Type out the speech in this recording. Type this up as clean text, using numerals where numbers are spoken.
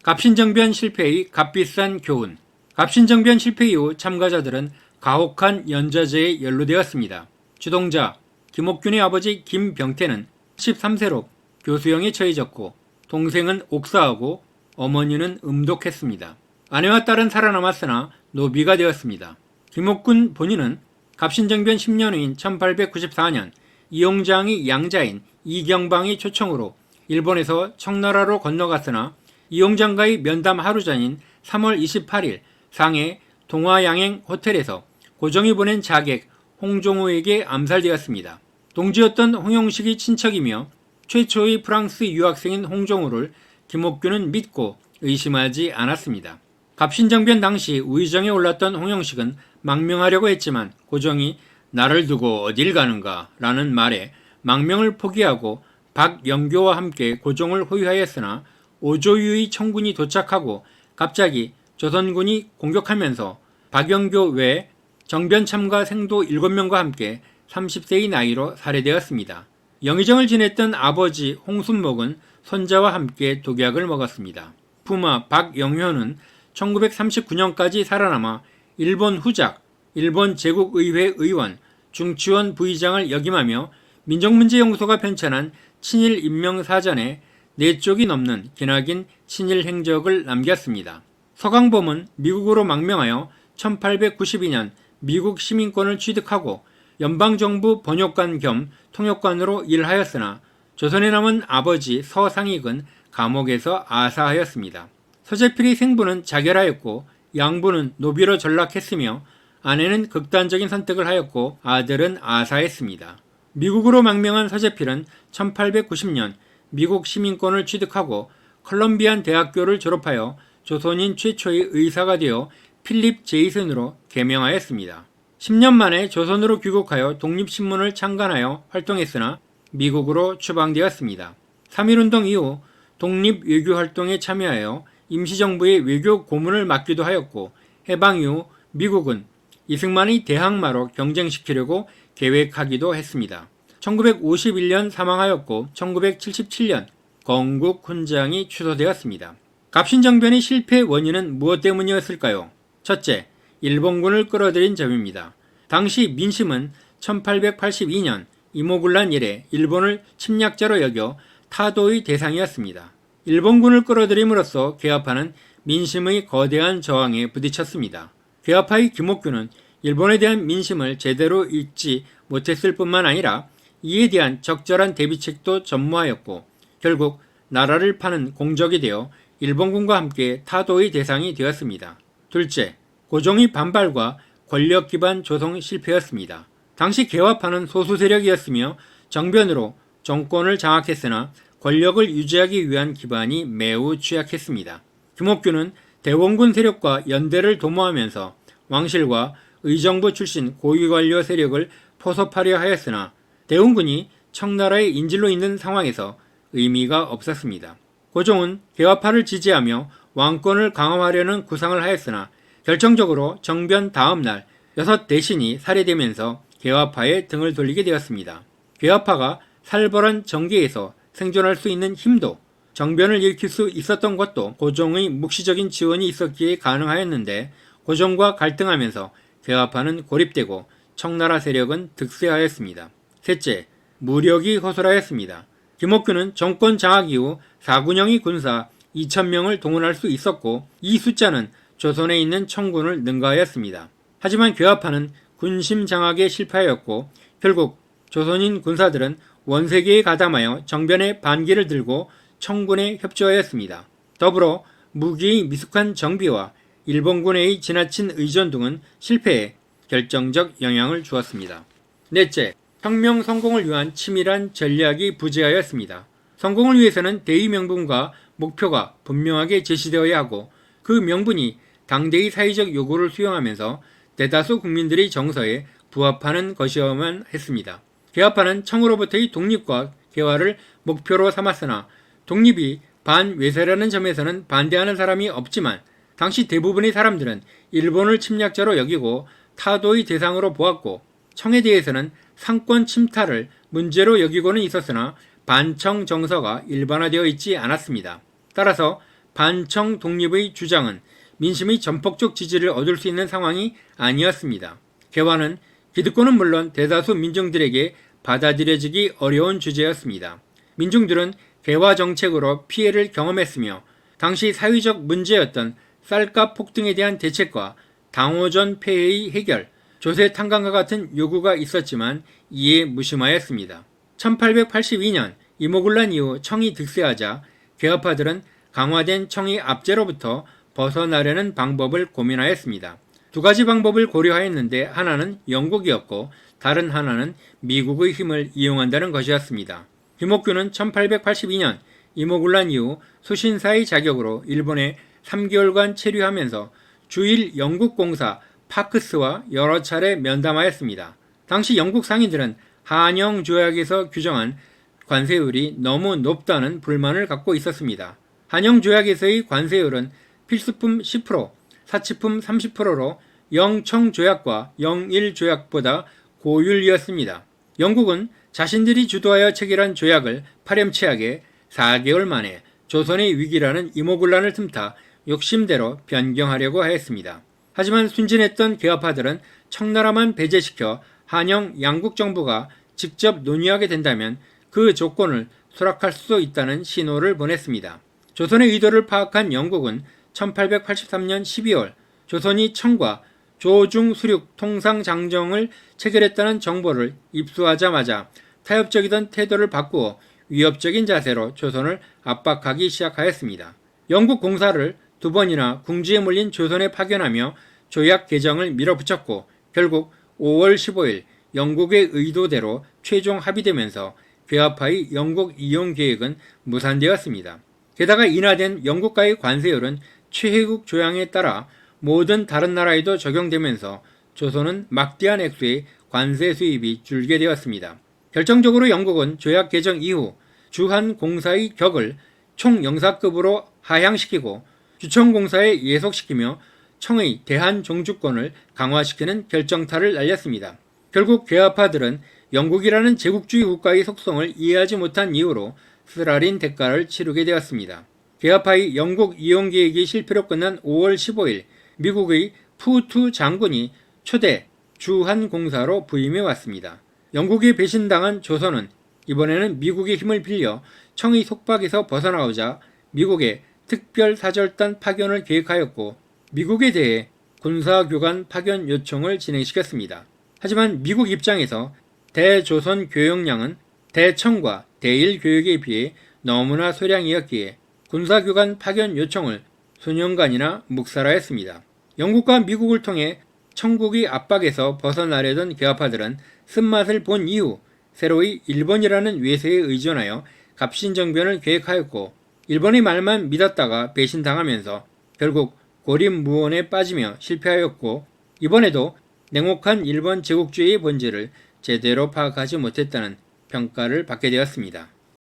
갑신정변 실패의 값비싼 교훈. 갑신정변 실패 이후 참가자들은 가혹한 연좌제에 연루되었습니다. 주동자 김옥균의 아버지 김병태는 13세로 교수형에 처해졌고 동생은 옥사하고 어머니는 음독했습니다. 아내와 딸은 살아남았으나 노비가 되었습니다. 김옥균 본인은 갑신정변 10년 후인 1894년 이용장이 양자인 이경방의 초청으로 일본에서 청나라로 건너갔으나 이용장과의 면담 하루 전인 3월 28일 상해 동화양행 호텔에서 고종이 보낸 자객 홍종호에게 암살되었습니다. 동지였던 홍영식의 친척이며 최초의 프랑스 유학생인 홍종호를 김옥균은 믿고 의심하지 않았습니다. 갑신정변 당시 우의정에 올랐던 홍영식은 망명하려고 했지만 고종이 나를 두고 어딜 가는가 라는 말에 망명을 포기하고 박영교와 함께 고종을 호위하였으나 오조유의 청군이 도착하고 갑자기 조선군이 공격하면서 박영교 외 정변 참가 생도 7명과 함께 30세의 나이로 살해되었습니다. 영의정을 지냈던 아버지 홍순목은 손자와 함께 독약을 먹었습니다. 부마 박영효는 1939년까지 살아남아 일본 후작, 일본 제국의회 의원, 중치원 부의장을 역임하며 민족문제연구소가 편찬한 친일 인명사전에 4쪽이 넘는 기나긴 친일 행적을 남겼습니다. 서강범은 미국으로 망명하여 1892년 미국 시민권을 취득하고 연방정부 번역관 겸 통역관으로 일하였으나 조선에 남은 아버지 서상익은 감옥에서 아사하였습니다. 서재필의 생부는 자결하였고 양부는 노비로 전락했으며 아내는 극단적인 선택을 하였고 아들은 아사했습니다. 미국으로 망명한 서재필은 1890년 미국 시민권을 취득하고 컬럼비안 대학교를 졸업하여 조선인 최초의 의사가 되어 필립 제이슨으로 개명하였습니다. 10년 만에 조선으로 귀국하여 독립신문을 창간하여 활동했으나 미국으로 추방되었습니다. 3.1운동 이후 독립외교활동에 참여하여 임시정부의 외교 고문을 맡기도 하였고 해방 이후 미국은 이승만의 대항마로 경쟁시키려고 계획하기도 했습니다. 1951년 사망하였고 1977년 건국 훈장이 취소되었습니다. 갑신정변의 실패 원인은 무엇 때문이었을까요? 첫째, 일본군을 끌어들인 점입니다. 당시 민심은 1882년 이모군란 이래 일본을 침략자로 여겨 타도의 대상이었습니다. 일본군을 끌어들임으로써 개화파는 민심의 거대한 저항에 부딪혔습니다. 개화파의 김옥균은 일본에 대한 민심을 제대로 읽지 못했을 뿐만 아니라 이에 대한 적절한 대비책도 전무하였고 결국 나라를 파는 공적이 되어 일본군과 함께 타도의 대상이 되었습니다. 둘째, 고종의 반발과 권력 기반 조성 실패였습니다. 당시 개화파는 소수 세력이었으며 정변으로 정권을 장악했으나 권력을 유지하기 위한 기반이 매우 취약했습니다. 김옥균은 대원군 세력과 연대를 도모하면서 왕실과 의정부 출신 고위관료 세력을 포섭하려 하였으나 대원군이 청나라의 인질로 있는 상황에서 의미가 없었습니다. 고종은 개화파를 지지하며 왕권을 강화하려는 구상을 하였으나 결정적으로 정변 다음 날 6 대신이 살해되면서 개화파에 등을 돌리게 되었습니다. 개화파가 살벌한 정계에서 생존할 수 있는 힘도 정변을 일으킬 수 있었던 것도 고종의 묵시적인 지원이 있었기에 가능하였는데 고종과 갈등하면서 개화파는 고립되고 청나라 세력은 득세하였습니다. 셋째, 무력이 허술하였습니다. 김옥균은 정권 장악 이후 4군형의 군사 2,000명을 동원할 수 있었고 이 숫자는 조선에 있는 청군을 능가하였습니다. 하지만 개화파는 군심 장악에 실패하였고 결국 조선인 군사들은 원세계에 가담하여 정변의 반기를 들고 청군에 협조하였습니다. 더불어 무기의 미숙한 정비와 일본군의 지나친 의존 등은 실패에 결정적 영향을 주었습니다. 넷째, 혁명 성공을 위한 치밀한 전략이 부재하였습니다. 성공을 위해서는 대의 명분과 목표가 분명하게 제시되어야 하고 그 명분이 당대의 사회적 요구를 수용하면서 대다수 국민들의 정서에 부합하는 것이어야만 했습니다. 개화파는 청으로부터의 독립과 개화를 목표로 삼았으나 독립이 반외세라는 점에서는 반대하는 사람이 없지만 당시 대부분의 사람들은 일본을 침략자로 여기고 타도의 대상으로 보았고 청에 대해서는 상권 침탈을 문제로 여기고는 있었으나 반청 정서가 일반화되어 있지 않았습니다. 따라서 반청 독립의 주장은 민심의 전폭적 지지를 얻을 수 있는 상황이 아니었습니다. 개화는 기득권은 물론 대다수 민중들에게 받아들여지기 어려운 주제였습니다. 민중들은 개화 정책으로 피해를 경험했으며 당시 사회적 문제였던 쌀값 폭등에 대한 대책과 당호전 폐해의 해결, 조세 탄광과 같은 요구가 있었지만 이에 무심하였습니다. 1882년 이모군란 이후 청이 득세하자 개화파들은 강화된 청의 압제로부터 벗어나려는 방법을 고민하였습니다. 두 가지 방법을 고려하였는데 하나는 영국이었고 다른 하나는 미국의 힘을 이용한다는 것이었습니다. 김옥균은 1882년 이모군란 이후 수신사의 자격으로 일본에 3개월간 체류하면서 주일 영국 공사 파크스와 여러 차례 면담하였습니다. 당시 영국 상인들은 한영 조약에서 규정한 관세율이 너무 높다는 불만을 갖고 있었습니다. 한영 조약에서의 관세율은 필수품 10%, 사치품 30%로 영청 조약과 영일 조약보다 고율이었습니다. 영국은 자신들이 주도하여 체결한 조약을 파렴치하게 4개월 만에 조선의 위기라는 이모군란을 틈타 욕심대로 변경하려고 하였습니다. 하지만 순진했던 개화파들은 청나라만 배제시켜 한영 양국 정부가 직접 논의하게 된다면 그 조건을 수락할 수 있다는 신호를 보냈습니다. 조선의 의도를 파악한 영국은 1883년 12월 조선이 청과 조중수륙 통상장정을 체결했다는 정보를 입수하자마자 타협적이던 태도를 바꾸어 위협적인 자세로 조선을 압박하기 시작하였습니다. 영국 공사를 2번이나 궁지에 몰린 조선에 파견하며 조약 개정을 밀어붙였고 결국 5월 15일 영국의 의도대로 최종 합의되면서 괴화파의 영국 이용 계획은 무산되었습니다. 게다가 인하된 영국과의 관세율은 최혜국 조약에 따라 모든 다른 나라에도 적용되면서 조선은 막대한 액수의 관세 수입이 줄게 되었습니다. 결정적으로 영국은 조약 개정 이후 주한공사의 격을 총영사급으로 하향시키고 주청공사에 예속시키며 청의 대한종주권을 강화시키는 결정타를 날렸습니다. 결국 괴화파들은 영국이라는 제국주의 국가의 속성을 이해하지 못한 이유로 쓰라린 대가를 치르게 되었습니다. 괴화파의 영국 이용 계획이 실패로 끝난 5월 15일 미국의 푸투 장군이 초대 주한공사로 부임해 왔습니다. 영국에 배신당한 조선은 이번에는 미국의 힘을 빌려 청의 속박에서 벗어나오자 미국에 특별사절단 파견을 계획하였고 미국에 대해 군사교관 파견 요청을 진행시켰습니다. 하지만 미국 입장에서 대조선 교역량은 대청과 대일 교역에 비해 너무나 소량이었기에 군사교관 파견 요청을 수년간이나 묵살하였습니다. 영국과 미국을 통해 청국의 압박에서 벗어나려던 개화파들은 쓴맛을 본 이후 새로이 일본이라는 외세에 의존하여 갑신정변을 계획하였고 일본의 말만 믿었다가 배신당하면서 결국 고립무원에 빠지며 실패하였고 이번에도 냉혹한 일본 제국주의의 본질을 제대로 파악하지 못했다는 평가를 받게 되었습니다.